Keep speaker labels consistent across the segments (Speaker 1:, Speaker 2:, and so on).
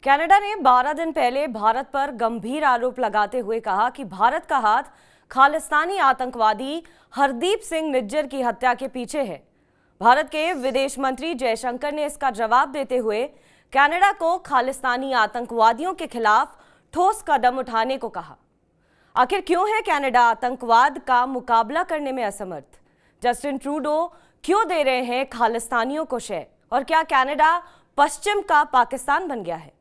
Speaker 1: Canada ने 12 दिन पहले भारत पर गंभीर आरोप लगाते हुए कहा कि भारत का हाथ खालिस्तानी आतंकवादी हरदीप सिंह निज्जर की हत्या के पीछे है। भारत के विदेश मंत्री जयशंकर ने इसका जवाब देते हुए कनाडा को खालिस्तानी आतंकवादियों के खिलाफ ठोस कदम उठाने को कहा। आखिर क्यों है कनाडा आतंकवाद का मुकाबला करने में असमर्थ? जस्टिन ट्रूडो क्यों दे रहे हैं खालिस्तानियों को शय? और क्या कनाडा पश्चिम का पाकिस्तान बन गया है?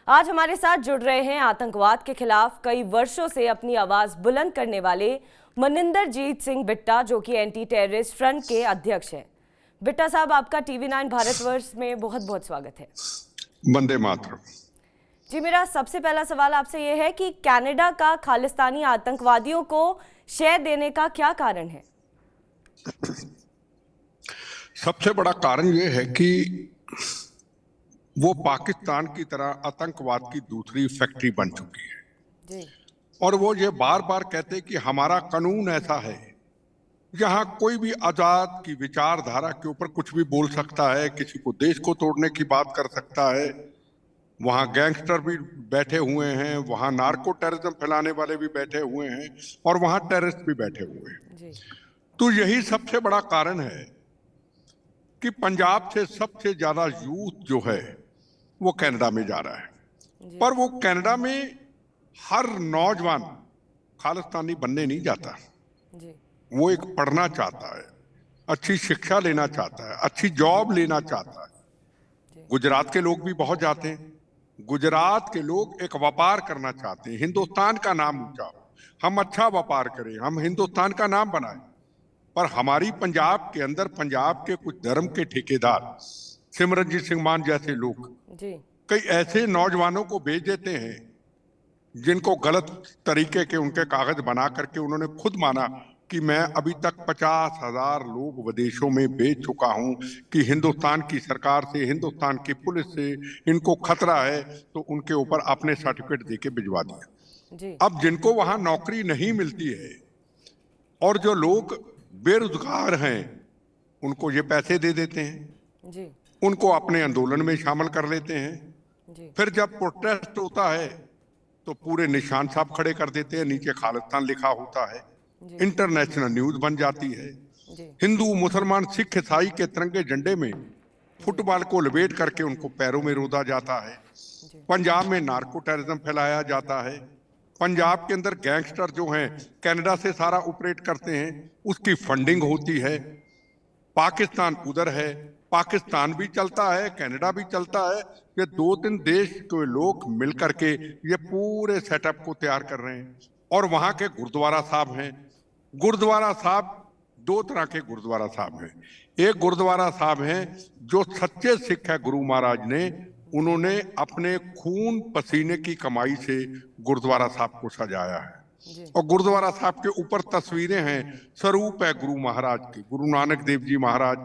Speaker 1: आज हमारे साथ जुड़ रहे हैं आतंकवाद के खिलाफ कई वर्षों से अपनी आवाज बुलंद करने वाले मनिंदरजीत सिंह बिट्टा, जो कि एंटी टेररिस्ट फ्रंट के अध्यक्ष हैं। बिट्टा साहब, आपका TV9 भारतवर्ष में बहुत बहुत स्वागत है।
Speaker 2: वंदे मातरम।
Speaker 1: जी, मेरा सबसे पहला सवाल आपसे यह है कि कनाडा का खालिस्तानी आतंकवादियों को शय देने का क्या कारण है?
Speaker 2: सबसे बड़ा कारण यह है कि वो पाकिस्तान की तरह आतंकवाद की दूसरी फैक्ट्री बन चुकी है
Speaker 1: जी।
Speaker 2: और वो ये बार बार कहते कि हमारा कानून ऐसा है, यहाँ कोई भी आजाद की विचारधारा के ऊपर कुछ भी बोल सकता है, किसी को देश को तोड़ने की बात कर सकता है। वहाँ गैंगस्टर भी बैठे हुए हैं, वहाँ नार्को टेररिज्म फैलाने वाले भी बैठे हुए हैं और वहाँ टेररिस्ट भी बैठे हुए हैं
Speaker 1: जी।
Speaker 2: तो यही सबसे बड़ा कारण है कि पंजाब से सबसे ज्यादा यूथ जो है वो कनाडा में जा रहा है। पर वो कनाडा में हर नौजवान खालिस्तानी बनने नहीं जाता।
Speaker 1: जी।
Speaker 2: वो एक पढ़ना चाहता है, अच्छी शिक्षा लेना चाहता है, अच्छी जॉब लेना चाहता है। गुजरात के लोग भी बहुत जाते हैं। गुजरात के लोग एक व्यापार करना चाहते हैं, हिंदुस्तान का नाम ऊंचा हो, हम अच्छा व्यापार करें, हम हिंदुस्तान का नाम बनाएं। पर हमारी पंजाब के अंदर पंजाब के कुछ धर्म के ठेकेदार, सिमरनजीत सिंह मान जैसे लोग
Speaker 1: जी।
Speaker 2: कई ऐसे नौजवानों को भेज देते हैं जिनको गलत तरीके के उनके कागज बना करके उन्होंने खुद माना कि मैं अभी तक 50,000 लोग विदेशों में भेज चुका हूं कि हिंदुस्तान की सरकार से, हिंदुस्तान की पुलिस से इनको खतरा है, तो उनके ऊपर अपने सर्टिफिकेट देके भिजवा दिया। अब जिनको वहां नौकरी नहीं मिलती है और जो लोग बेरोजगार हैं उनको ये पैसे दे देते हैं
Speaker 1: जी।
Speaker 2: उनको अपने आंदोलन में शामिल कर लेते हैं
Speaker 1: जी।
Speaker 2: फिर जब प्रोटेस्ट होता है तो पूरे निशान साहब खड़े कर देते हैं, नीचे खालिस्तान लिखा होता है, इंटरनेशनल न्यूज बन जाती है। हिंदू, मुसलमान, सिख, ईसाई के तिरंगे झंडे में फुटबॉल को लपेट करके उनको पैरों में रोदा जाता है। पंजाब में नार्को टेररिज्म फैलाया जाता है। पंजाब के अंदर गैंगस्टर जो हैं कनाडा से सारा ऑपरेट करते हैं, उसकी फंडिंग होती है। पाकिस्तान उधर है, पाकिस्तान भी चलता है, कनाडा भी चलता है। ये 2-3 देश के लोग मिलकर के ये पूरे सेटअप को तैयार कर रहे हैं। और वहां के गुरुद्वारा साहब हैं। गुरुद्वारा साहब 2 तरह के गुरुद्वारा साहब हैं। एक गुरुद्वारा साहब हैं जो सच्चे सिख है, गुरु महाराज ने उन्होंने अपने खून पसीने की कमाई से गुरुद्वारा साहब को सजाया है और गुरुद्वारा साहब के ऊपर तस्वीरें हैं, स्वरूप है गुरु महाराज के, गुरु नानक देव जी महाराज,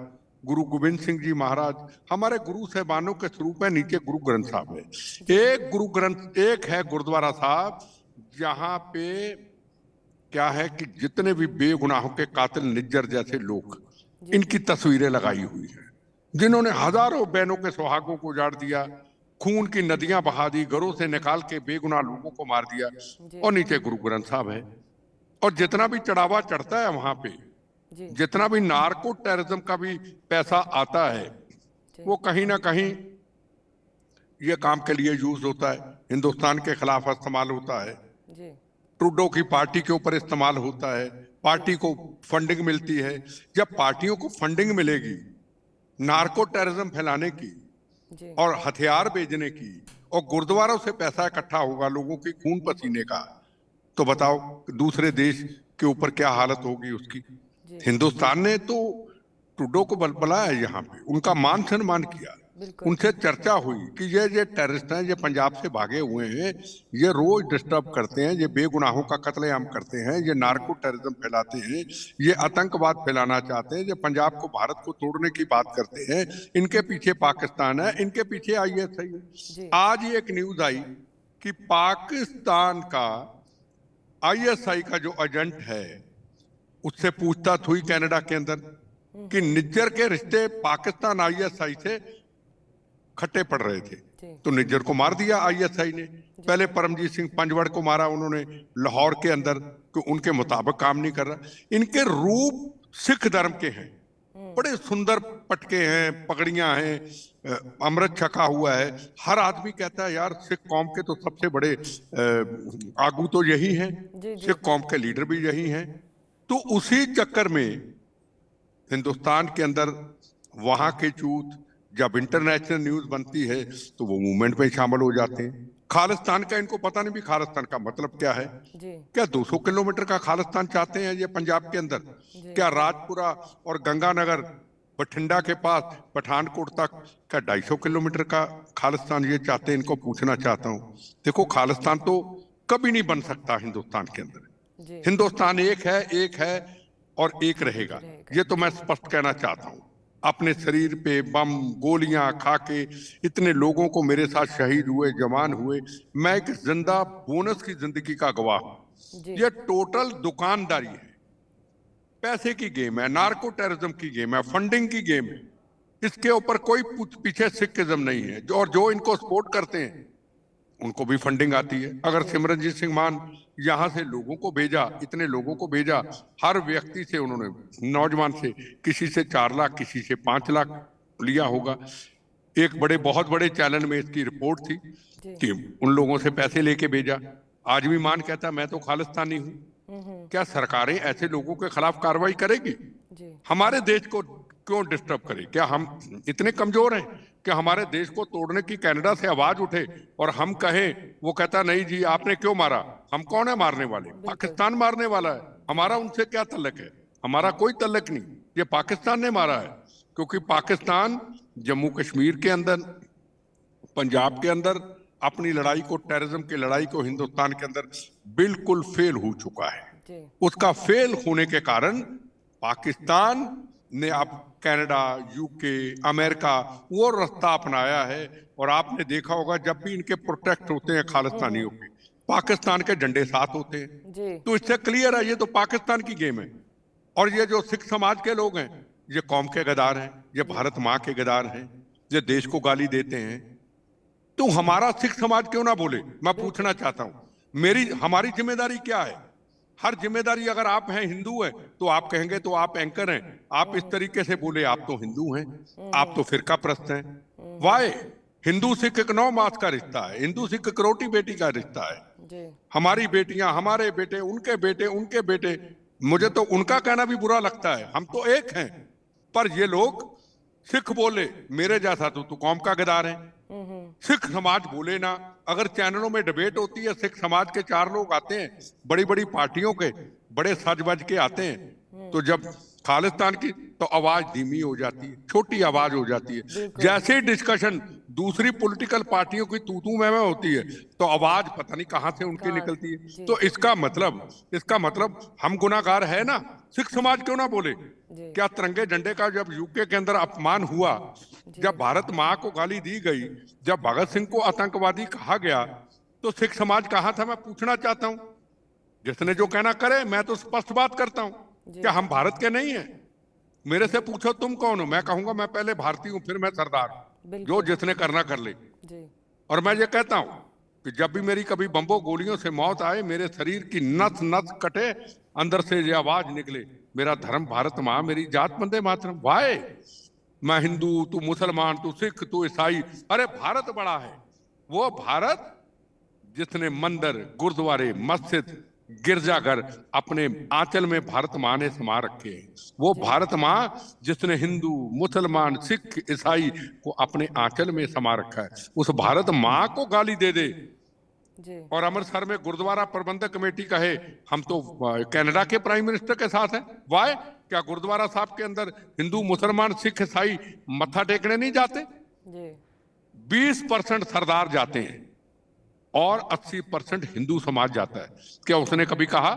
Speaker 2: गुरु गोविंद सिंह जी महाराज, हमारे गुरु साहबानों के स्वरूप है। नीचे गुरु ग्रंथ साहब है। एक गुरु ग्रंथ, एक है गुरुद्वारा साहब जहां पे क्या है कि जितने भी बेगुनाहों के कातिल निज्जर जैसे लोग, इनकी तस्वीरें लगाई हुई है, जिन्होंने हजारों बहनों के सुहागों को उजाड़ दिया, खून की नदियां बहा दी, घरों से निकाल के बेगुनाह लोगों को मार दिया। और नीचे गुरु ग्रंथ साहब है। और जितना भी चढ़ावा चढ़ता है वहां पे, जितना भी नार्को टेररिज्म का भी पैसा आता है, वो कहीं ना कहीं ये काम के लिए यूज होता है, हिंदुस्तान के खिलाफ इस्तेमाल होता है, ट्रूडो की पार्टी के ऊपर इस्तेमाल होता है, पार्टी को फंडिंग मिलती है। जब पार्टियों को फंडिंग मिलेगी नार्को टेररिज्म फैलाने की और हथियार भेजने की, और गुरुद्वारों से पैसा इकट्ठा होगा लोगों की खून पसीने का, तो बताओ दूसरे देश के ऊपर क्या हालत होगी उसकी। हिंदुस्तान ने तो ट्रूडो को बुलाया, यहाँ पे उनका मान सम्मान किया, उनसे चर्चा हुई कि ये टेररिस्ट हैं, ये पंजाब से भागे हुए हैं, ये रोज डिस्टर्ब करते हैं, ये बेगुनाहों का कत्लेआम करते हैं, ये नार्को टेररिज्म फैलाते हैं, ये आतंकवाद फैलाना चाहते हैं, ये पंजाब को, भारत को तोड़ने की बात करते हैं, इनके पीछे पाकिस्तान है, इनके पीछे ISI है। आज ये एक न्यूज आई कि पाकिस्तान का ISI का जो एजेंट है उससे पूछताछ हुई कनाडा के अंदर कि निज्जर के रिश्ते पाकिस्तान ISI से खट्टे पड़ रहे थे,
Speaker 1: जी।
Speaker 2: तो निज्जर को मार दिया आईएसआई ने। पहले परमजीत सिंह पंजवड़ को मारा उन्होंने लाहौर के अंदर, कि उनके मुताबिक काम नहीं कर रहा। इनके रूप सिख धर्म के हैं, बड़े सुंदर पटके हैं, पगड़ियां हैं, अमृत छका हुआ है। हर आदमी कहता है यार सिख कौम के तो सबसे बड़े आगू तो यही हैं,
Speaker 1: जी, जी।
Speaker 2: सिख कौम के लीडर भी यही हैं। तो उसी चक्कर में हिंदुस्तान के अंदर वहां के चूत, जब इंटरनेशनल न्यूज बनती है तो वो मूवमेंट में शामिल हो जाते हैं। खालिस्तान का इनको पता नहीं भी खालिस्तान का मतलब क्या है।
Speaker 1: जी।
Speaker 2: क्या 200 किलोमीटर का खालिस्तान चाहते हैं ये पंजाब के अंदर? क्या राजपुरा और गंगानगर बठिंडा के पास पठानकोट तक क्या 250 किलोमीटर का खालिस्तान ये चाहते हैं? इनको पूछना चाहता हूं। देखो, खालिस्तान तो कभी नहीं बन सकता हिंदुस्तान के अंदर।
Speaker 1: जी।
Speaker 2: हिंदुस्तान एक है और एक रहेगा, ये तो मैं स्पष्ट कहना चाहता हूं। अपने शरीर पे बम गोलियां खा के इतने लोगों को मेरे साथ शहीद हुए, जवान हुए, मैं एक जिंदा बोनस की जिंदगी का गवाह हूं।
Speaker 1: जी।
Speaker 2: ये टोटल दुकानदारी है, पैसे की गेम है, नार्को टेररिज्म की गेम है, फंडिंग की गेम है। इसके ऊपर कोई पीछे सिखिज्म नहीं है। और जो इनको सपोर्ट करते हैं उनको भी फंडिंग आती है। अगर सिमरनजीत सिंह मान यहां से लोगों को भेजा, इतने लोगों को भेजा, हर व्यक्ति से उन्होंने, नौजवान से, किसी से 4 लाख, किसी से 5 लाख लिया होगा। एक बहुत बड़े चैनल में इसकी रिपोर्ट थी कि उन लोगों से पैसे लेके भेजा। आज भी मान कहता मैं तो खालिस्तानी हूं। क्या सरकारें ऐसे लोगों के खिलाफ कार्रवाई करेगी? हमारे देश को क्यों डिस्टर्ब करे? क्या हम इतने कमजोर हैं कि हमारे देश को तोड़ने की कनाडा से आवाज उठे और हम कहें? वो कहता नहीं जी आपने क्यों मारा। हम कौन है मारने वाले? पाकिस्तान मारने वाला है। हमारा उनसे क्या तल्लक है? हमारा कोई तल्लक नहीं, ये पाकिस्तान ने मारा है। क्योंकि पाकिस्तान जम्मू कश्मीर के अंदर, पंजाब के अंदर अपनी लड़ाई को, टेररिज्म की लड़ाई को हिंदुस्तान के अंदर बिल्कुल फेल हो चुका है। उसका फेल होने के कारण पाकिस्तान ने अब कनाडा, यूके, अमेरिका वो रास्ता अपनाया है। और आपने देखा होगा जब भी इनके प्रोटेस्ट होते हैं खालिस्तानियों के, पाकिस्तान के झंडे साथ होते हैं। तो इससे क्लियर है ये तो पाकिस्तान की गेम है। और ये जो सिख समाज के लोग हैं, ये कौम के गद्दार हैं, ये भारत माँ के गद्दार हैं, ये देश को गाली देते हैं। तो हमारा सिख समाज क्यों ना बोले? मैं पूछना चाहता हूं, हमारी जिम्मेदारी क्या है? हर जिम्मेदारी, अगर आप हैं हिंदू हैं तो आप कहेंगे तो आप एंकर हैं, आप इस तरीके से बोले आप तो हिंदू हैं, आप तो फिरका प्रस्त हैं। वाई? हिंदू सिख एक 9 मास का रिश्ता है, हिंदू सिख एक रोटी बेटी का रिश्ता है। हमारी बेटियां, हमारे बेटे, उनके बेटे, मुझे तो उनका कहना भी बुरा लगता है। हम तो एक हैं, पर ये लोग सिख बोले मेरे जैसा तो तू कौम का गद्दार है। सिख समाज बोले ना। अगर चैनलों में डिबेट होती है, सिख समाज के 4 लोग आते हैं, बड़ी बड़ी पार्टियों के, बड़े सज बज के आते हैं, तो जब खालिस्तान की, तो आवाज धीमी हो जाती है, छोटी आवाज हो जाती है। जैसे ही डिस्कशन दूसरी पॉलिटिकल पार्टियों की तू मैं होती है, तो आवाज पता नहीं कहां से उनकी निकलती है। तो इसका मतलब हम गुनाहगार है ना। सिख समाज क्यों ना बोले? क्या तिरंगे झंडे का जब यूके के अंदर अपमान हुआ, जब भारत माँ को गाली दी गई, जब भगत सिंह को आतंकवादी कहा गया, तो सिख समाज कहां था? मैं पूछना चाहता हूं। जिसने जो कहना करे, मैं तो स्पष्ट बात करता हूं। क्या हम भारत के नहीं हैं? मेरे से पूछो तुम कौन हो, मैं कहूंगा मैं पहले भारतीय हूं, फिर मैं सरदार हूं। जो जिसने करना कर ले। और मैं ये कहता हूं कि जब भी मेरी कभी बम्बों गोलियों से मौत आए, मेरे शरीर की नस नस कटे, अंदर से ये आवाज निकले, मेरा धर्म भारत माँ, मेरी जात वंदे मातरम। वाई? मैं हिंदू, तू मुसलमान, तू सिख, तू ईसाई। अरे भारत बड़ा है। वो भारत जिसने मंदिर, गुरुद्वारे, मस्जिद, गिरजाघर अपने आंचल में भारत माँ ने समा रखे हैं। वो भारत माँ जिसने हिंदू, मुसलमान, सिख, ईसाई को अपने आंचल में समा रखा है, उस भारत माँ को गाली दे और अमृतसर में गुरुद्वारा प्रबंधक कमेटी कहे हम तो कनाडा के प्राइम मिनिस्टर के साथ हैं। वाई? क्या गुरुद्वारा साहब के अंदर हिंदू, मुसलमान, सिख, ईसाई मत्था टेकने नहीं जाते? 20% सरदार जाते हैं और 80% हिंदू समाज जाता है। क्या उसने कभी कहा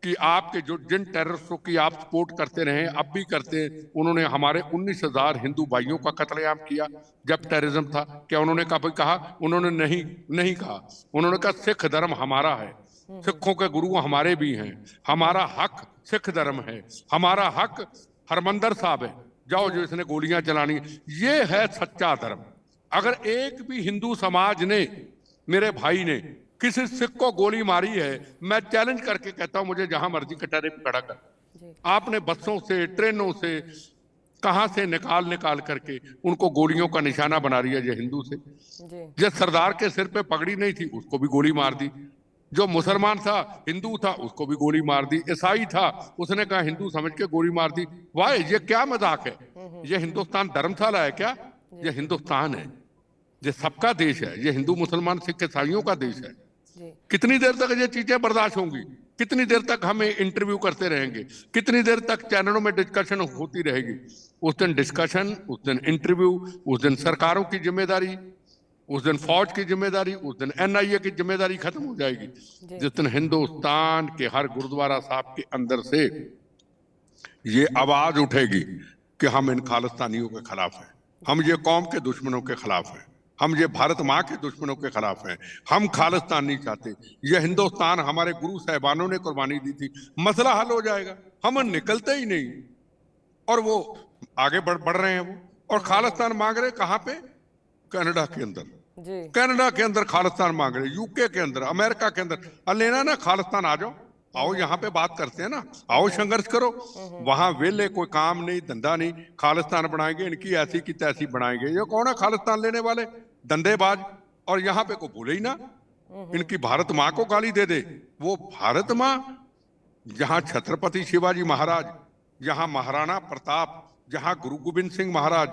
Speaker 2: कि आपके जिन टेररिस्टों की आप सपोर्ट करते रहे, अब भी करते हैं, उन्होंने हमारे 19,000 हिंदू भाइयों का कत्लेआम किया जब टेररिज्म था? क्या उन्होंने कभी कहा? उन्होंने नहीं कहा। उन्होंने कहा सिख धर्म हमारा है, सिखों के गुरु हमारे भी हैं, हमारा हक सिख धर्म है, हमारा हक हरमंदर साहब है, जाओ जो इसने गोलियां चलानी। ये है सच्चा धर्म। अगर एक भी हिंदू समाज ने, मेरे भाई ने किसी सिख को गोली मारी है, मैं चैलेंज करके कहता हूं मुझे जहां मर्जी कटहरे पे खड़ा कर। आपने बसों से, ट्रेनों से, कहां से निकाल निकाल करके उनको गोलियों का निशाना बना रही है ये हिंदू से। जिस सरदार के सिर पे पगड़ी नहीं थी उसको भी गोली मार दी, जो मुसलमान था, हिंदू था, उसको भी गोली मार दी, ईसाई था, उसने कहा हिंदू समझ के गोली मार दी। वाह, ये क्या मजाक है? ये हिंदुस्तान धर्मशाला है क्या? ये हिंदुस्तान है, ये सबका देश है, ये हिंदू मुसलमान सिख ईसाइयों का देश है। कितनी देर तक ये चीजें बर्दाश्त होंगी? कितनी देर तक हमें इंटरव्यू करते रहेंगे? कितनी देर तक चैनलों में डिस्कशन होती रहेगी? उस दिन डिस्कशन, उस दिन इंटरव्यू, उस दिन सरकारों की जिम्मेदारी, उस दिन फौज की जिम्मेदारी, उस दिन एनआईए की जिम्मेदारी खत्म हो जाएगी। जिस दिन हिंदुस्तान के हर गुरुद्वारा साहब के अंदर से ये आवाज उठेगी कि हम इन खालिस्तानियों के खिलाफ हैं, हम ये कौम के दुश्मनों के खिलाफ हैं, हम ये भारत माँ के दुश्मनों के खिलाफ हैं, हम खालिस्तान नहीं चाहते, ये हिंदुस्तान हमारे गुरु साहिबानों ने कुर्बानी दी थी, मसला हल हो जाएगा। हम निकलते ही नहीं, और वो आगे बढ़ रहे हैं वो, और खालिस्तान मांग रहे कहां पे? कनाडा के अंदर, कनाडा के अंदर खालिस्तान मांग रहे, यूके के अंदर, अमेरिका के अंदर। लेना ना खालिस्तान, आ जाओ, आओ यहाँ पे बात करते हैं ना, आओ संघर्ष करो। वहां वेले कोई काम नहीं, धंधा नहीं, खालिस्तान बनाएंगे, इनकी ऐसी की तैसी बनाएंगे। ये कौन है खालिस्तान लेने वाले? धंधेबाज। और यहाँ पे को भूले ही ना, इनकी भारत माँ को गाली दे दे। वो भारत माँ जहां छत्रपति शिवाजी महाराज, जहां महाराणा प्रताप, जहां गुरु गोविंद सिंह महाराज,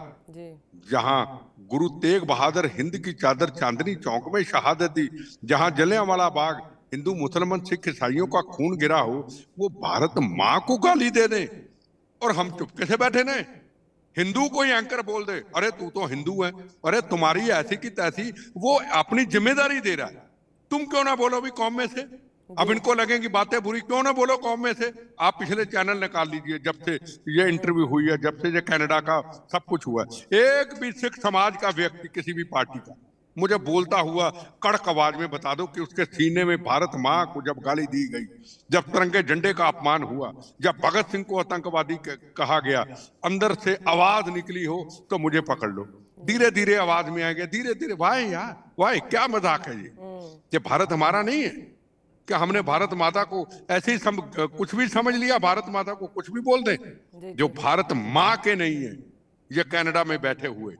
Speaker 2: जहां गुरु तेग बहादुर हिंद की चादर चांदनी चौक में शहादत दी, जहां जलियांवाला बाग हिंदू मुसलमान सिख ईसाइयों का खून गिरा हो, वो भारत माँ को गाली दे दे और हम चुपके से बैठे ने। हिंदू कोई एंकर बोल दे, अरे तू तो हिंदू है, अरे तुम्हारी ऐसी की तैसी, वो अपनी जिम्मेदारी दे रहा है। तुम क्यों ना बोलो भी कौम में से? अब इनको लगेंगी बातें बुरी, क्यों ना बोलो कौम में से? आप पिछले चैनल निकाल लीजिए, जब से ये इंटरव्यू हुई है, जब से ये कनाडा का सब कुछ हुआ है, एक भी सिख समाज का व्यक्ति किसी भी पार्टी का मुझे बोलता हुआ कड़क आवाज में बता दो कि उसके सीने में भारत माँ को जब गाली दी गई, जब तिरंगे झंडे का अपमान हुआ, जब भगत सिंह को आतंकवादी कहा गया, अंदर से आवाज निकली हो तो मुझे पकड़ लो। धीरे धीरे आवाज में आएंगे, धीरे धीरे। वाह यार, वाह, क्या मजाक है ये भारत हमारा नहीं है क्या? हमने भारत माता को ऐसे ही कुछ भी समझ लिया, भारत माता को कुछ भी बोल दें? जो भारत माँ के नहीं है, ये कनाडा में बैठे हुए,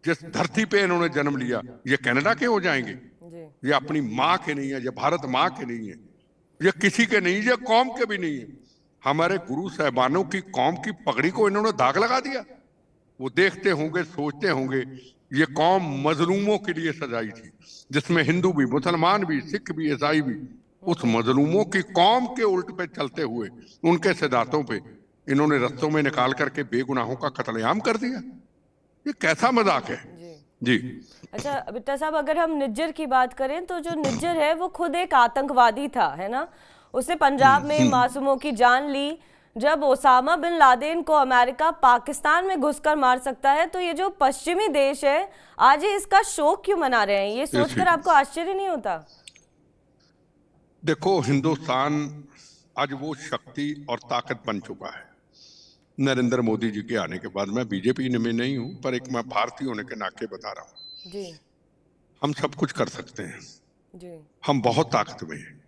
Speaker 2: जिस धरती पे इन्होंने जन्म लिया, ये कनाडा के हो जाएंगे? ये अपनी माँ के नहीं है, ये भारत माँ के नहीं है, ये किसी के नहीं, ये कौम के भी नहीं है। हमारे गुरु साहिबानों की कौम की पगड़ी को इन्होंने दाग लगा दिया। वो देखते होंगे, सोचते होंगे, ये कौम मजलूमों के लिए सजाई थी, जिसमें हिंदू भी, मुसलमान भी, सिख भी, ईसाई भी। उस मजलूमों की कौम के उल्ट पे चलते हुए, उनके सिद्धांतों पे इन्होंने रस्तों में निकाल करके बेगुनाहों का कत्लेआम कर दिया। ये कैसा मजाक है? जी।
Speaker 1: अच्छा बिट्टा साहब, अगर हम निज्जर की बात करें तो जो निज्जर है वो खुद एक आतंकवादी था, है ना? उसने पंजाब में मासूमों की जान ली। जब ओसामा बिन लादेन को अमेरिका पाकिस्तान में घुसकर मार सकता है, तो ये जो पश्चिमी देश है आज ये इसका शोक क्यों मना रहे हैं? ये सोचकर आपको आश्चर्य नहीं होता?
Speaker 2: देखो, हिंदुस्तान आज वो शक्ति और ताकत बन चुका है नरेंद्र मोदी जी के आने के बाद। मैं बीजेपी में नहीं हूं, पर एक मैं भारतीय होने के नाते बता रहा हूं जी। हम सब कुछ कर सकते हैं जी। हम बहुत ताकत में हैं।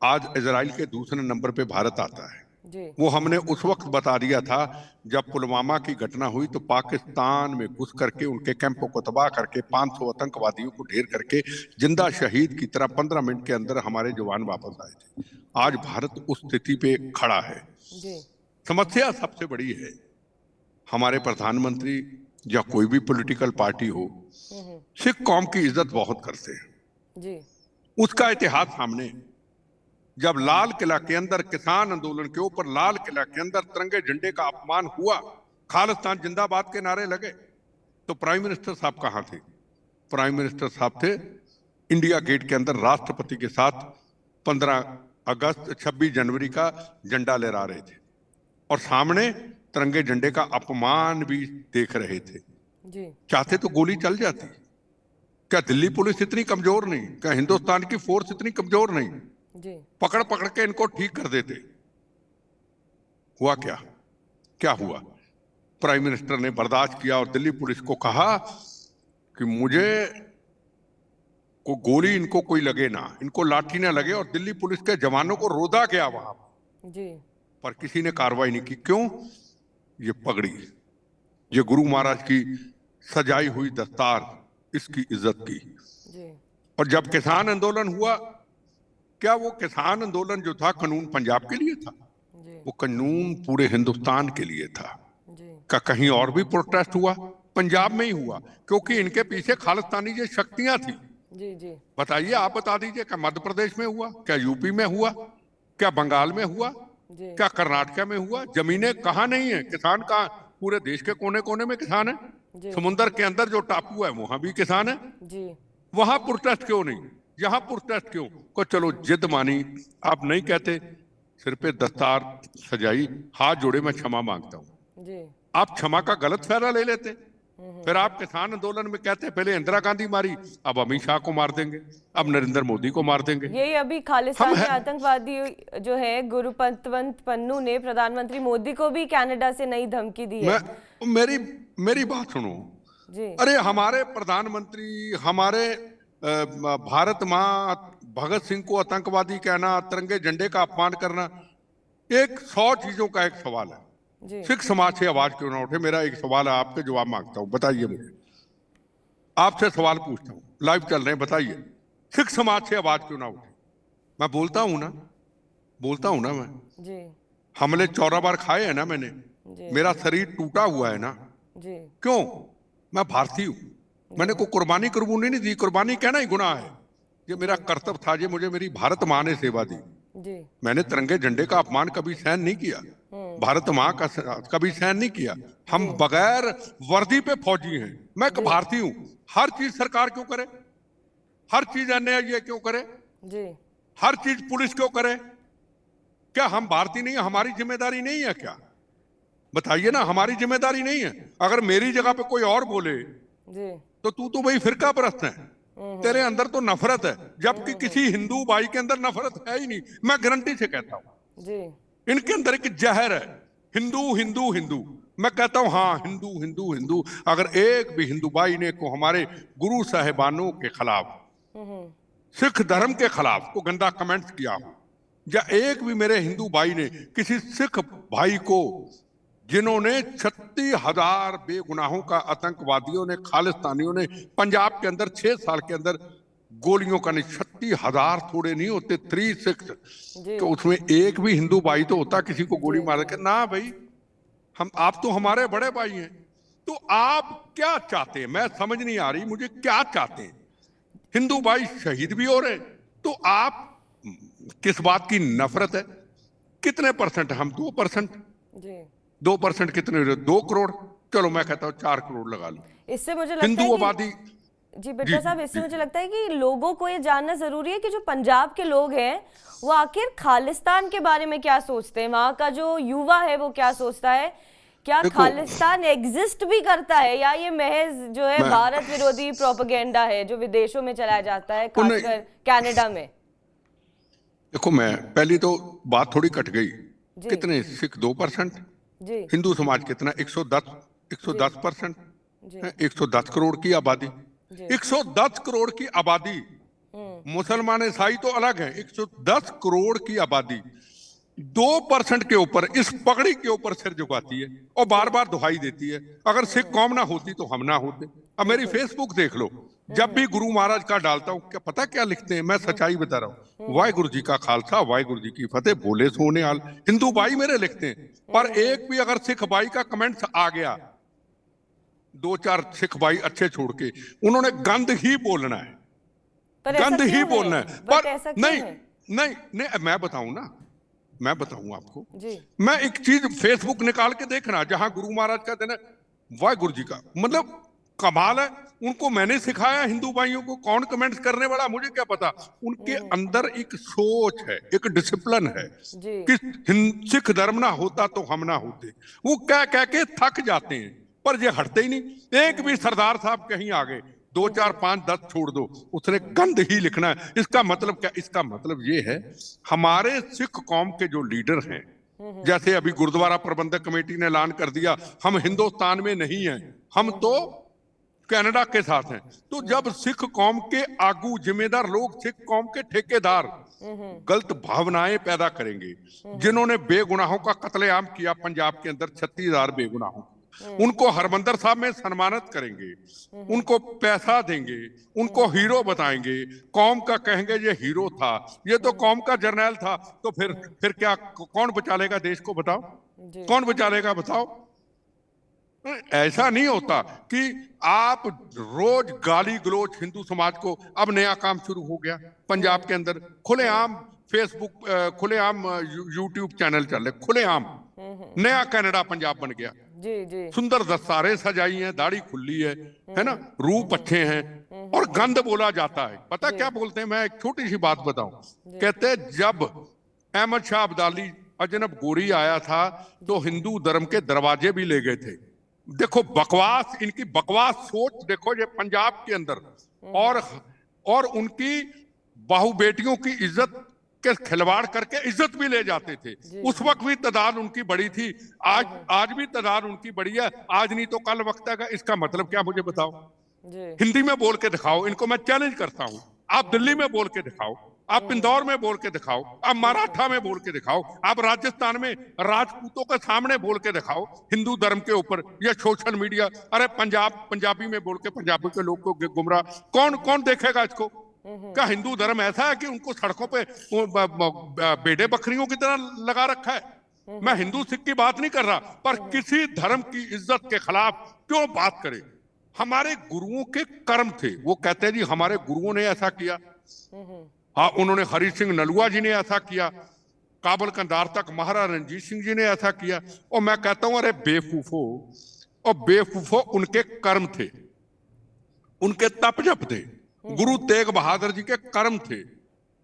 Speaker 2: आज इजराइल के दूसरे नंबर पे भारत आता है जी। वो हमने उस वक्त बता दिया था जब पुलवामा की घटना हुई, तो पाकिस्तान में घुस करके उनके कैंपों को तबाह करके 500 आतंकवादियों को ढेर करके जिंदा शहीद की तरह 15 मिनट के अंदर हमारे जवान वापस आए थे। आज भारत उस स्थिति पे खड़ा है जी। समस्या सबसे बड़ी है, हमारे प्रधानमंत्री या कोई भी पॉलिटिकल पार्टी हो, सिख कौम की इज्जत बहुत करते हैं जी। उसका इतिहास सामने, जब लाल किला के अंदर किसान आंदोलन के ऊपर लाल किला के अंदर तिरंगे झंडे का अपमान हुआ, खालिस्तान जिंदाबाद के नारे लगे, तो प्राइम मिनिस्टर साहब कहां थे? प्राइम मिनिस्टर साहब थे इंडिया गेट के अंदर राष्ट्रपति के साथ 15 अगस्त 26 जनवरी का झंडा लहरा रहे थे, और सामने तिरंगे झंडे का अपमान भी देख रहे थे जी। चाहते तो गोली चल जाती। क्या दिल्ली पुलिस इतनी कमजोर नहीं? क्या हिंदुस्तान की फोर्स इतनी कमजोर नहीं जी? पकड़ पकड़ के इनको ठीक कर देते। हुआ क्या? क्या हुआ? प्राइम मिनिस्टर ने बर्दाश्त किया और दिल्ली पुलिस को कहा कि मुझे को गोली इनको कोई लगे ना, इनको लाठी ना लगे, और दिल्ली पुलिस के जवानों को रोदा गया वहां
Speaker 1: जी,
Speaker 2: पर किसी ने कार्रवाई नहीं की। क्यों? ये पगड़ी, ये गुरु महाराज की सजाई हुई दस्तार, इसकी इज्जत की।
Speaker 1: जी,
Speaker 2: और जब किसान आंदोलन हुआ, क्या वो किसान आंदोलन जो था कानून पंजाब के लिए था?
Speaker 1: जी,
Speaker 2: वो कानून पूरे हिंदुस्तान के लिए था।
Speaker 1: जी,
Speaker 2: का कहीं और भी प्रोटेस्ट हुआ? पंजाब में ही हुआ, क्योंकि इनके पीछे खालिस्तानी जो शक्तियां थी।
Speaker 1: जी, जी,
Speaker 2: बताइए, आप बता दीजिए, क्या मध्य प्रदेश में हुआ? क्या यूपी में हुआ? क्या बंगाल में हुआ?
Speaker 1: जी,
Speaker 2: क्या कर्नाटक में हुआ? जमीनें कहाँ नहीं है? किसान कहाँ? पूरे देश के कोने कोने में किसान है।
Speaker 1: जी,
Speaker 2: समुद्र के अंदर जो टापू है वहां भी किसान है।
Speaker 1: जी,
Speaker 2: वहां प्रोटेस्ट क्यों नहीं? यहां प्रोटेस्ट क्यों? को चलो जिद मानी, आप नहीं कहते, सिर पे दस्तार सजाई, हाथ जोड़े, मैं क्षमा मांगता हूं।
Speaker 1: जी,
Speaker 2: आप क्षमा का गलत फायदा ले लेते। फिर आप किसान आंदोलन में कहते पहले इंदिरा गांधी मारी, अब अमित शाह को मार देंगे, अब नरेंद्र मोदी को मार देंगे।
Speaker 1: यही अभी खालिस्तानी आतंकवादी जो है गुरुपतवंत पन्नू ने प्रधानमंत्री मोदी को भी कनाडा से नई धमकी दी है।
Speaker 2: मेरी मेरी बात सुनो।
Speaker 1: जी,
Speaker 2: अरे हमारे प्रधानमंत्री, हमारे भारत माँ भगत सिंह को आतंकवादी कहना, तिरंगे झंडे का अपमान करना, एक 100 चीजों का एक सवाल है।
Speaker 1: जी,
Speaker 2: सिख समाज से आवाज क्यों ना उठे? मेरा एक सवाल है, आपके जवाब मांगता हूं। बताइए मुझे, आपसे सवाल पूछता हूं, लाइव चल रहे हैं, बताइए, सिख समाज से आवाज क्यों ना उठे? मैं बोलता हूं ना, बोलता हूं ना मैं।
Speaker 1: जी,
Speaker 2: हमले 14 बार खाए हैं ना मैंने,
Speaker 1: जी,
Speaker 2: मेरा शरीर टूटा हुआ है ना।
Speaker 1: जी,
Speaker 2: क्यों? मैं भारतीय हूं, मैंने कोई कुर्बानी कुर्बानी नहीं दी। कुर्बानी कहना ही गुनाह है। ये मेरा कर्तव्य था, ये मुझे मेरी भारत माँ ने सेवा दी।
Speaker 1: जी,
Speaker 2: मैंने तिरंगे झंडे का अपमान कभी सहन नहीं किया, भारत माँ का कभी सहन नहीं किया। हम
Speaker 1: जी,
Speaker 2: बगैर वर्दी पे फौजी हैं। मैं एक
Speaker 1: जी,
Speaker 2: भारतीय हूं। हर चीज सरकार क्यों करे? हर चीज एनआईए क्यों करे?
Speaker 1: जी,
Speaker 2: हर चीज पुलिस क्यों करे? क्या हम भारतीय नहीं है? हमारी जिम्मेदारी नहीं है क्या? बताइए ना, हमारी जिम्मेदारी नहीं है? अगर मेरी जगह पे कोई और बोले
Speaker 1: जी,
Speaker 2: तो तू तो भाई फिरका परस्त है, तेरे अंदर तो नफरत है, जबकि किसी हिंदू भाई के अंदर नफरत है ही नहीं। मैं गारंटी से कहता हूं,
Speaker 1: जी,
Speaker 2: इनके अंदर एक जहर है, हिंदू हिंदू हिंदू। मैं कहता हूं हाँ, हिंदू हिंदू हिंदू। अगर एक भी हिंदू भाई ने को हमारे गुरु साहिबानों के खिलाफ, सिख धर्म के खिलाफ को गंदा कमेंट किया हो, या एक भी मेरे हिंदू भाई ने किसी सिख भाई को, जिन्होंने 36,000 बेगुनाहों का आतंकवादियों ने, खालिस्तानियों ने पंजाब के अंदर 6 साल के अंदर गोलियों का, नहीं 36,000 थोड़े नहीं होते, 36,
Speaker 1: जी,
Speaker 2: तो उसमें एक भी हिंदू भाई तो होता किसी को गोली
Speaker 1: जी,
Speaker 2: मार के ना। भाई हम, आप तो हमारे बड़े भाई हैं। तो आप क्या चाहते हैं? मैं समझ नहीं आ रही मुझे, क्या चाहते हैं? हिंदू भाई शहीद भी हो रहे, तो आप किस बात की नफरत है? कितने परसेंट? हम 2%।
Speaker 1: जी।
Speaker 2: 2% कितने हो रहे? 2 करोड़। चलो मैं कहता हूं 4 करोड़ लगा लो
Speaker 1: इससे मुझे लगता
Speaker 2: हिंदू
Speaker 1: है कि
Speaker 2: आबादी।
Speaker 1: जी
Speaker 2: जी
Speaker 1: बिट्टा साहब, इससे
Speaker 2: जी
Speaker 1: मुझे लगता है कि लोगों को ये जानना जरूरी है कि जो पंजाब के लोग हैं वो आखिर खालिस्तान के बारे में क्या सोचते हैं, वहां का जो युवा है वो क्या सोचता है, क्या
Speaker 2: देखो,
Speaker 1: खालिस्तान एग्जिस्ट भी करता है, या ये महज जो है
Speaker 2: मैं
Speaker 1: भारत विरोधी प्रोपेगेंडा है जो विदेशों में चलाया जाता है,
Speaker 2: उन्हें,
Speaker 1: खासकर कनाडा में।
Speaker 2: देखो, मैं पहली तो बात थोड़ी कट गई।
Speaker 1: जी,
Speaker 2: कितने सिख? 2%।
Speaker 1: जी,
Speaker 2: हिंदू समाज कितना? 110,
Speaker 1: जी,
Speaker 2: 110%।
Speaker 1: जी,
Speaker 2: 110 करोड़ की आबादी,
Speaker 1: जी,
Speaker 2: 110 करोड़ की आबादी। मुसलमान ईसाई तो अलग है। 110 करोड़ की आबादी 2% के ऊपर, इस पगड़ी के ऊपर सिर झुकाती है और बार बार दुहाई देती है। अगर सिख कौम ना होती तो हम ना होते। अब मेरी फेसबुक देख लो, जब भी गुरु महाराज का डालता हूं, क्या पता क्या लिखते हैं? मैं सच्चाई बता रहा हूं, वाहिगुरु जी का खालसा वाहिगुरु जी की फतेह, बोले सोने हाल। हिंदू भाई मेरे लिखते हैं, पर एक भी अगर सिख भाई का कमेंट आ गया, 2-4 सिख भाई अच्छे छोड़ के, उन्होंने गंद ही बोलना है,
Speaker 1: पर ऐसा
Speaker 2: गंद ही
Speaker 1: क्यों
Speaker 2: बोलना
Speaker 1: है?
Speaker 2: है।
Speaker 1: बट
Speaker 2: पर
Speaker 1: ऐसा क्यों
Speaker 2: नहीं,
Speaker 1: है?
Speaker 2: नहीं नहीं, मैं बताऊं ना, मैं बताऊं आपको।
Speaker 1: जी,
Speaker 2: मैं एक चीज फेसबुक निकाल के देखना, जहां गुरु महाराज का दिन है, वाहिगुरु जी का, मतलब कमाल है। उनको मैंने सिखाया हिंदू भाइयों को, कौन कमेंट्स करने वाला मुझे क्या पता। उनके अंदर एक सोच है, एक डिसिप्लिन है
Speaker 1: जी,
Speaker 2: कि सिख धर्म ना होता तो हम ना होते। वो कह के थक जाते हैं, पर ये हटते ही नहीं। एक भी सरदार साहब कहीं आ गए, 2, 4, 5, 10 छोड़ दो, उसने गंद ही लिखना है। इसका मतलब क्या? इसका मतलब ये है, हमारे सिख कौम के जो लीडर हैं, जैसे अभी गुरुद्वारा प्रबंधक कमेटी ने ऐलान कर दिया, हम हिंदुस्तान में नहीं हैं, हम तो कनाडा के साथ हैं। तो जब सिख कौम के आगू जिम्मेदार लोग सिख कौम के ठेकेदार गलत भावनाएं पैदा करेंगे, जिन्होंने बेगुनाहों का कत्लेआम किया पंजाब के अंदर 36,000 बेगुनाहों, उनको हरमंदर साहब में सम्मानित करेंगे, उनको पैसा देंगे, उनको हीरो बताएंगे, कौम का कहेंगे ये हीरो था, ये तो कौम का जर्नैल था, तो फिर क्या कौन बचा लेगा देश को? बताओ कौन बचा लेगा? बताओ। ऐसा नहीं होता कि आप रोज गाली गलोच हिंदू समाज को। अब नया काम शुरू हो गया पंजाब के अंदर, खुलेआम फेसबुक, खुलेआम यूट्यूब चैनल चल रहे, खुलेआम नया कनाडा पंजाब बन गया।
Speaker 1: जी जी।
Speaker 2: सुंदर दस्तारें सजाई हैं, दाढ़ी खुली है ना, रूप अच्छे हैं, और गंद बोला जाता है। पता क्या बोलते हैं? मैं एक छोटी सी बात बताऊं। कहते हैं जब अहमद शाह अब्दाली अजनब गोरी आया था तो हिंदू धर्म के दरवाजे भी ले गए थे। देखो बकवास, इनकी बकवास सोच देखो ये पंजाब के अंदर, और उनकी बहु बेटियों की इज्जत के खिलवाड़ करके इज्जत भी ले जाते थे। उस वक्त भी तादाद उनकी बड़ी थी, आज भी तादाद उनकी बड़ी है। आज नहीं तो कल वक्त आएगा। इसका मतलब क्या मुझे बताओ? हिंदी में बोल के दिखाओ, इनको मैं चैलेंज करता हूं। आप दिल्ली में बोल के दिखाओ, आप इंदौर में बोल के दिखाओ, आप मराठा में बोल के दिखाओ, आप राजस्थान में राजपूतों के सामने बोल के दिखाओ हिंदू धर्म के ऊपर, या सोशल मीडिया। अरे पंजाबी में बोल के पंजाबी के लोग को गुमराह, कौन देखेगा इसको? क्या हिंदू धर्म ऐसा है कि उनको सड़कों पे भेड़े बकरियों की तरह लगा रखा है? मैं हिंदू सिख की बात नहीं कर रहा, पर किसी धर्म की इज्जत के खिलाफ क्यों बात करे? हमारे गुरुओं के कर्म थे, वो कहते हैं जी हमारे गुरुओं ने ऐसा किया। हाँ, उन्होंने हरि सिंह नलुआ जी ने ऐसा किया, काबुल कंधार तक महाराजा रणजीत सिंह जी ने ऐसा किया। और मैं कहता हूं अरे बेवकूफो, उनके कर्म थे, उनके तप जप थे। गुरु तेग बहादुर जी के कर्म थे,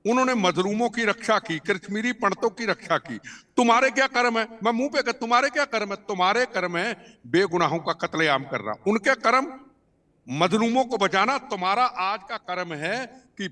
Speaker 2: उन्होंने मजलूमों की रक्षा की, कश्मीरी पंडितों की रक्षा की। तुम्हारे क्या कर्म है? मैं मुंह पे कर, तुम्हारे क्या कर्म है? तुम्हारे कर्म है बेगुनाहों का कत्लेआम करना, उनके कर्म मजलूमों को बचाना। तुम्हारा आज का कर्म है कि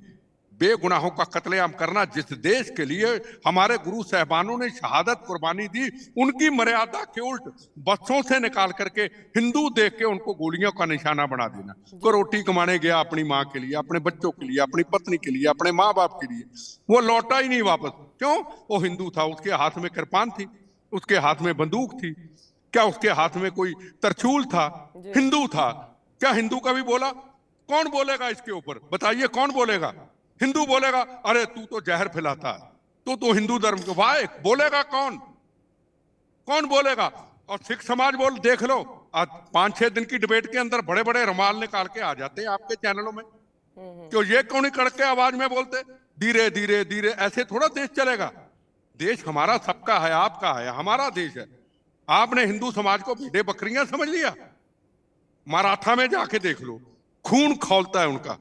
Speaker 2: बेगुनाहों का कत्लेआम करना। जिस देश के लिए हमारे गुरु साहबानों ने शहादत कुर्बानी दी, उनकी मर्यादा के उल्ट बच्चों से निकाल करके हिंदू देख के उनको गोलियों का निशाना बना देना। को रोटी कमाने गया अपनी माँ के लिए, अपने बच्चों के लिए, अपनी पत्नी के लिए, अपने माँ बाप के लिए, वो लौटा ही नहीं वापस। क्यों? वो हिंदू था, उसके हाथ में कृपान थी, उसके हाथ में बंदूक थी, क्या उसके हाथ में कोई तरछूल था? हिंदू था। क्या हिंदू का भी बोला? कौन बोलेगा इसके ऊपर? बताइए कौन बोलेगा? हिंदू बोलेगा अरे तू तो जहर फैलाता है, तो हिंदू धर्म के भाई बोलेगा कौन बोलेगा? और सिख समाज बोल, देख लो आज 5-6 दिन की डिबेट के अंदर बड़े बड़े रुमाल निकाल के आ जाते हैं आपके चैनलों में। क्यों ये कौन कड़के आवाज में बोलते? धीरे धीरे धीरे, ऐसे थोड़ा देश चलेगा। देश हमारा सबका है, आपका है, हमारा देश है। आपने हिंदू समाज को भेड़े बकरियां समझ लिया। मराठा में जाके देख लो, खून खौलता है उनका।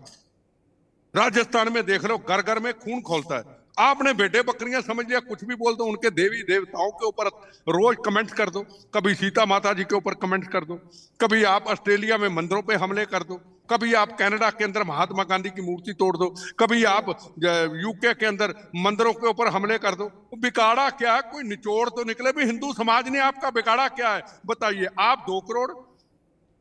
Speaker 2: राजस्थान में देख लो, घर घर में खून खौलता है। आपने भेड़े बकरियां समझ लिया, कुछ भी बोल दो। उनके देवी देवताओं के ऊपर रोज कमेंट कर दो, कभी सीता माता जी के ऊपर कमेंट कर दो, कभी आप ऑस्ट्रेलिया में मंदिरों पे हमले कर दो, कभी आप कनाडा के अंदर महात्मा गांधी की मूर्ति तोड़ दो, कभी आप यूके के अंदर मंदिरों के ऊपर हमले कर दो। बिगाड़ा क्या है? कोई निचोड़ तो निकले भी हिंदू समाज ने आपका बिगाड़ा क्या है? बताइए। आप 2 करोड़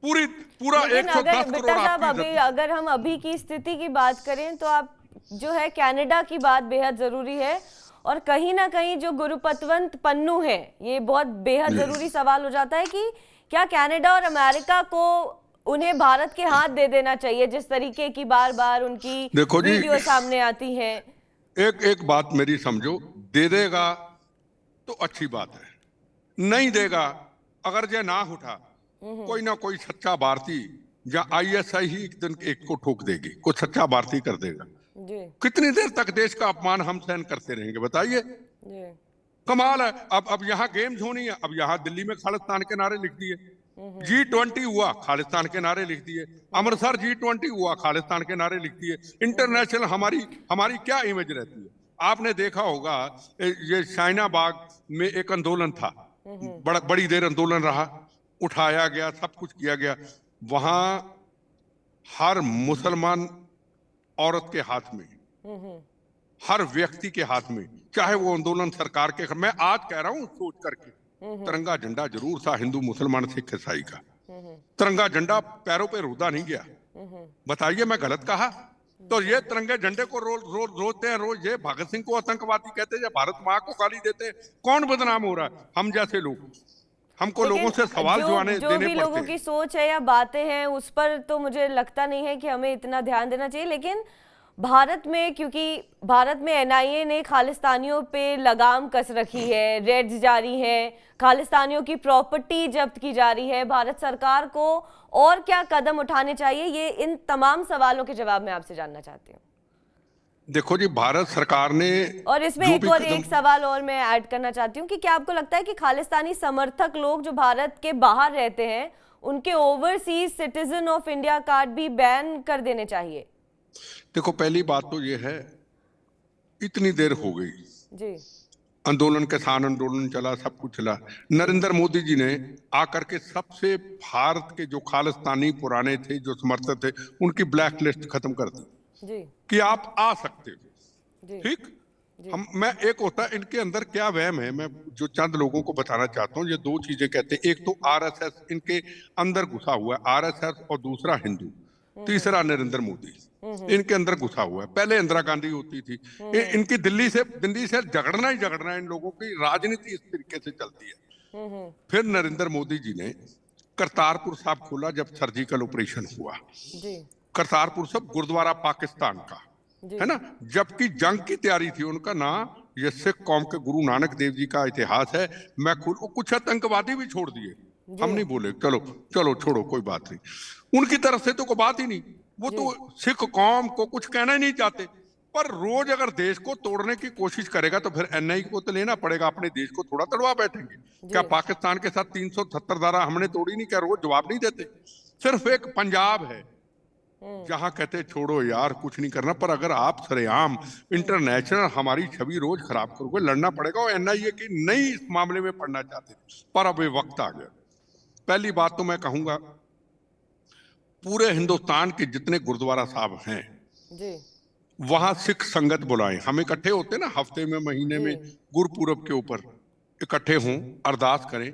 Speaker 2: पूरा 110 करोड़
Speaker 1: साहब, अगर हम अभी की स्थिति की बात करें तो आप जो है कनाडा की बात बेहद जरूरी है, और कहीं ना कहीं जो गुरुपतवंत पन्नू है, ये बहुत बेहद जरूरी सवाल हो जाता है कि क्या कनाडा और अमेरिका को उन्हें भारत के हाथ दे देना चाहिए, जिस तरीके की बार बार उनकी वीडियो सामने आती है।
Speaker 2: एक बात मेरी समझो, दे देगा तो अच्छी बात है, नहीं देगा अगर ये ना उठा, कोई ना कोई सच्चा भारतीय या ISI ही एक दिन एक को ठोक देगी, कोई सच्चा भारतीय कर देगा। कितनी देर तक देश का अपमान हम सहन करते रहेंगे? बताइए। कमाल है। अब यहाँ गेम्स होनी है, अब यहाँ दिल्ली में खालिस्तान के नारे लिख दिए, G20 हुआ खालिस्तान के नारे लिख दिए, अमृतसर G20 हुआ खालिस्तान के नारे लिख दिए। इंटरनेशनल हमारी क्या इमेज रहती है? आपने देखा होगा ये शाहीना बाग में एक आंदोलन था, बड़ी देर आंदोलन रहा, उठाया गया, सब कुछ किया गया। वहां हर मुसलमान औरत के हाथ में, हर व्यक्ति के हाथ में, चाहे वो आंदोलन सरकार के, मैं आज कह रहा हूं सोच करके, तिरंगा झंडा जरूर था हिंदू मुसलमान सिख ईसाई का, तिरंगा झंडा पैरों पे रोदा नहीं गया। बताइए मैं गलत कहा? तो ये तिरंगे झंडे को रोते हैं रोज, ये भगत सिंह को आतंकवादी कहते हैं या भारत माँ को गाली देते हैं। कौन बदनाम हो रहा है? हम जैसे लोग। हमको लोगों से सवाल
Speaker 1: जो
Speaker 2: देने पड़ते हैं।
Speaker 1: लोगों की सोच है या बातें हैं उस पर तो मुझे लगता नहीं है कि हमें इतना ध्यान देना चाहिए, लेकिन भारत में, क्योंकि भारत में एनआईए ने खालिस्तानियों पे लगाम कस रखी है, रेड्स जारी है, खालिस्तानियों की प्रॉपर्टी जब्त की जा रही है, भारत सरकार को और क्या कदम उठाने चाहिए, ये इन तमाम सवालों के जवाब मैं आपसे जानना चाहती हूँ।
Speaker 2: देखो जी, भारत सरकार ने,
Speaker 1: और इसमें एक सवाल और मैं ऐड करना चाहती हूँ कि क्या आपको लगता है कि खालिस्तानी समर्थक लोग जो भारत के बाहर रहते हैं उनके overseas citizen of India card भी बैन कर देने चाहिए?
Speaker 2: देखो, पहली बात तो ये है, इतनी देर हो गई
Speaker 1: जी,
Speaker 2: आंदोलन, किसान आंदोलन चला, सब कुछ चला। नरेंद्र मोदी जी ने आकर के सबसे भारत के जो खालिस्तानी पुराने थे, जो समर्थक थे, उनकी ब्लैक लिस्ट खत्म कर दी
Speaker 1: जी,
Speaker 2: कि आप आ सकते हो।
Speaker 1: जी,
Speaker 2: ठीक। मैं एक होता है इनके अंदर क्या वहम है, मैं जो चंद लोगों को बताना चाहता हूँ। ये दो चीजें कहते हैं, एक तो आरएसएस इनके अंदर घुसा हुआ है, आरएसएस, और दूसरा हिंदू, तीसरा नरेंद्र मोदी इनके अंदर घुसा हुआ है। पहले इंदिरा गांधी होती थी। इनकी दिल्ली से झगड़ना ही झगड़ना, इन लोगों की राजनीति इस तरीके से चलती है। फिर नरेंद्र मोदी जी ने करतारपुर साहब खोला जब सर्जिकल ऑपरेशन हुआ। करतारपुर साहब गुरुद्वारा पाकिस्तान का है ना, जबकि जंग की तैयारी थी उनका ना। ये सिख कौम के गुरु नानक देव जी का इतिहास है। मैं खुद, कुछ आतंकवादी भी छोड़ दिए, हम नहीं बोले चलो चलो छोड़ो कोई बात नहीं, उनकी तरफ से तो कोई बात ही नहीं। वो तो सिख कौम को कुछ कहना ही नहीं चाहते। पर रोज अगर देश को तोड़ने की कोशिश करेगा तो फिर एनआई को तो लेना पड़ेगा, अपने देश को थोड़ा तड़वा बैठेंगे क्या? पाकिस्तान के साथ 370 धारा हमने तोड़ी नहीं क्या? रोज जवाब नहीं देते। सिर्फ एक पंजाब है जहां कहते छोड़ो यार कुछ नहीं करना, पर अगर आप सरेआम इंटरनेशनल हमारी छवि रोज खराब करोगे, लड़ना पड़ेगा। और एनआईए की नहीं इस मामले में पढ़ना चाहते थे, पर अब ये वक्त आ गया। पहली बात तो मैं कहूंगा, पूरे हिंदुस्तान के जितने गुरुद्वारा साहब हैं
Speaker 1: जी,
Speaker 2: वहां सिख संगत बुलाएं। हम इकट्ठे होते ना हफ्ते में, महीने में, गुरुपुरब के ऊपर इकट्ठे हों, अरदास करें।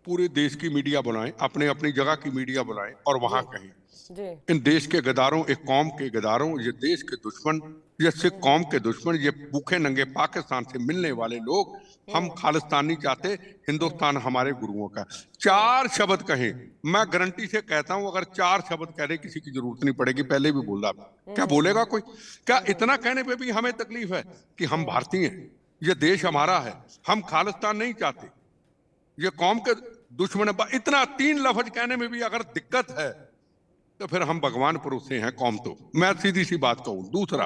Speaker 2: पूरे देश की मीडिया बुलाएं, अपने अपनी जगह की मीडिया बुलाएं और वहां कहें इन देश के गदारों, एक कौम के गदारों, ये देश के दुश्मन, ये सिख कौम के दुश्मन, ये भूखे नंगे पाकिस्तान से मिलने वाले लोग, हम खालिस्तान नहीं चाहते, हिंदुस्तान हमारे गुरुओं का। 4 शब्द कहें, मैं गारंटी से कहता हूं अगर 4 शब्द कहने किसी की जरूरत नहीं पड़ेगी। पहले भी बोला, क्या बोलेगा कोई? क्या इतना कहने पे भी हमें तकलीफ है कि हम भारतीय हैं, ये देश हमारा है, हम खालिस्तान नहीं चाहते, ये कौम के दुश्मन है? इतना 3 लफ्ज कहने में भी अगर दिक्कत है तो फिर हम भगवान परोसे हैं कौम। तो मैं सीधी सी बात कहूं। दूसरा,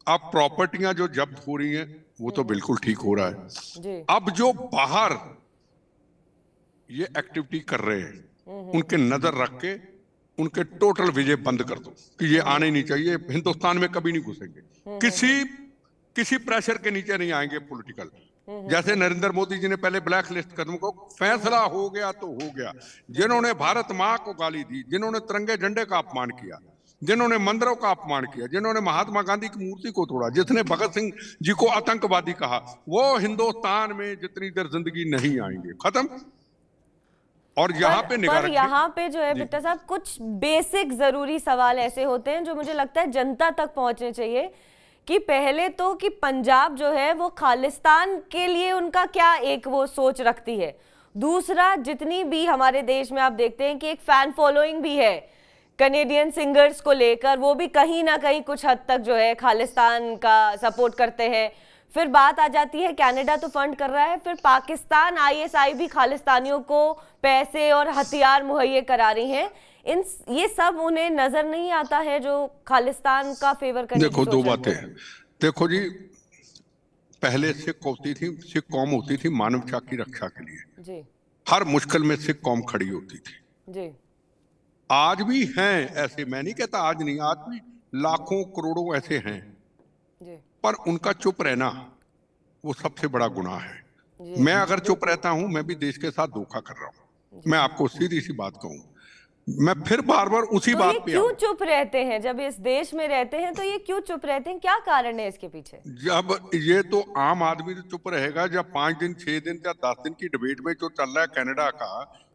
Speaker 2: अब प्रॉपर्टियां जो जब्त हो रही हैं वो तो बिल्कुल ठीक हो रहा है। अब जो बाहर ये एक्टिविटी कर रहे हैं उनके नजर रख के उनके टोटल वीजे बंद कर दो कि ये आने नहीं चाहिए, हिंदुस्तान में कभी नहीं घुसेंगे, किसी प्रेशर के नीचे नहीं आएंगे पॉलिटिकल। जैसे नरेंद्र मोदी जी ने पहले ब्लैक लिस्ट कदम को, फैसला हो गया तो हो गया। जिन्होंने भारत माँ को गाली दी, जिन्होंने तिरंगे झंडे का अपमान किया, जिन्होंने मंदिरों का अपमान किया, जिन्होंने महात्मा गांधी की मूर्ति को तोड़ा, जिसने भगत सिंह जी को आतंकवादी कहा, वो हिंदुस्तान में जितनी देर जिंदगी नहीं आएंगे, खत्म। और यहाँ पे निगाह रखिए,
Speaker 1: यहाँ पे जो है बिट्टा साहब, कुछ बेसिक जरूरी सवाल ऐसे होते हैं जो मुझे लगता है जनता तक पहुंचने चाहिए। कि पहले तो कि पंजाब जो है वो खालिस्तान के लिए उनका क्या एक वो सोच रखती है। दूसरा, जितनी भी हमारे देश में आप देखते हैं कि एक फैन फॉलोइंग भी है कनेडियन सिंगर्स को लेकर, वो भी कहीं ना कहीं कुछ हद तक जो है खालिस्तान का सपोर्ट करते हैं। फिर बात आ जाती है कनाडा तो फंड कर रहा है, फिर पाकिस्तान आईएसआई भी खालिस्तानियों को पैसे और हथियार मुहैया करा रही हैं। ये सब उन्हें नजर नहीं आता है जो खालिस्तान का फेवर करने की सोच रखते हैं।
Speaker 2: देखो, दो बातें हैं। देखो जी, पहले सिख होती थी, सिख कौम होती थी मानवता की रक्षा के लिए जी। हर मुश्किल में सिख कौम खड़ी होती थी जी। आज भी हैं ऐसे, मैं नहीं कहता आज नहीं, आज भी लाखों करोड़ों ऐसे हैं जी। पर उनका चुप रहना वो सबसे बड़ा गुनाह है। मैं अगर चुप रहता हूं, मैं भी देश के साथ धोखा कर रहा हूं। मैं आपको सीधी सी बात कहूं, मैं फिर बार बार उसी बात पे
Speaker 1: क्यों चुप रहते हैं? जब इस देश में रहते हैं तो ये क्यों चुप रहते हैं? क्या कारण है इसके पीछे?
Speaker 2: जब ये तो आम आदमी तो चुप रहेगा जब 5 दिन 6 दिन या 10 दिन की डिबेट में जो चल रहा है कनाडा का,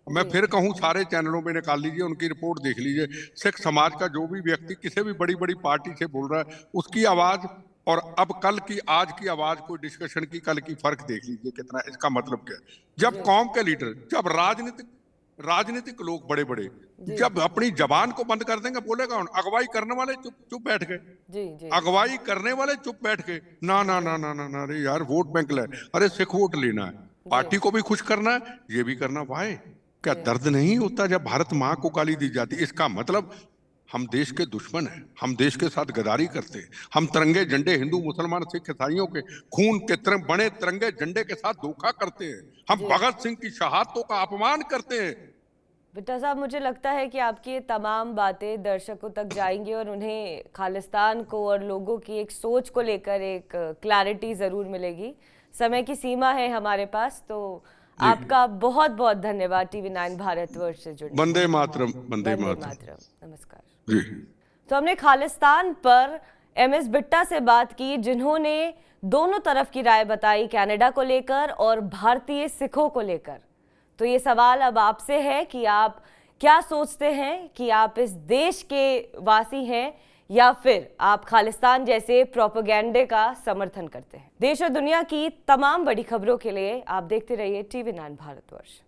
Speaker 2: मैं फिर कहूं, सारे चैनलों में निकाल लीजिए, उनकी रिपोर्ट देख लीजिए। सिख समाज का जो भी व्यक्ति किसी भी बड़ी बड़ी पार्टी से बोल रहा है, उसकी आवाज और अब कल की आज की आवाज, कोई डिस्कशन की कल की फर्क देख लीजिए कितना। इसका मतलब क्या है? जब कौम के लीडर, जब राजनीतिक लोग बड़े बड़े जब अपनी जबान को बंद कर देंगे, बोलेगा कौन? अगवाई करने वाले चुप चुप बैठ गए।
Speaker 1: जी
Speaker 2: अगवाई करने वाले चुप बैठ गए। ना ना ना ना ना ना, अरे यार वोट बैंक ले, अरे सिख वोट लेना है, पार्टी को भी खुश करना है, ये भी करना। भाई क्या दर्द नहीं होता जब भारत माँ को गाली दी जाती? इसका मतलब हम देश के दुश्मन हैं, हम देश के साथ गद्दारी करते हैं, हम तिरंगे झंडे, हिंदू मुसलमान सिख ईसाइयों के खून के बने तिरंगे झंडे के साथ धोखा करते हैं, हम भगत सिंह की शहादतों का अपमान करते हैं।
Speaker 1: बिट्टा साहब, मुझे लगता है कि आपकी ये तमाम बातें दर्शकों तक जाएंगी और उन्हें खालिस्तान को और लोगों की एक सोच को लेकर एक क्लैरिटी ज़रूर मिलेगी। समय की सीमा है हमारे पास, तो आपका बहुत बहुत धन्यवाद TV9 भारतवर्ष से जुड़ने।
Speaker 2: वंदे मातरम, वंदे
Speaker 1: वंदे
Speaker 2: मातरम।
Speaker 1: मातरम। नमस्कार
Speaker 2: जी।
Speaker 1: तो हमने खालिस्तान पर MS बिट्टा से बात की, जिन्होंने दोनों तरफ की राय बताई, कनाडा को लेकर और भारतीय सिखों को लेकर। तो ये सवाल अब आपसे है कि आप क्या सोचते हैं, कि आप इस देश के वासी हैं या फिर आप खालिस्तान जैसे प्रोपेगेंडे का समर्थन करते हैं। देश और दुनिया की तमाम बड़ी खबरों के लिए आप देखते रहिए TV9 भारतवर्ष।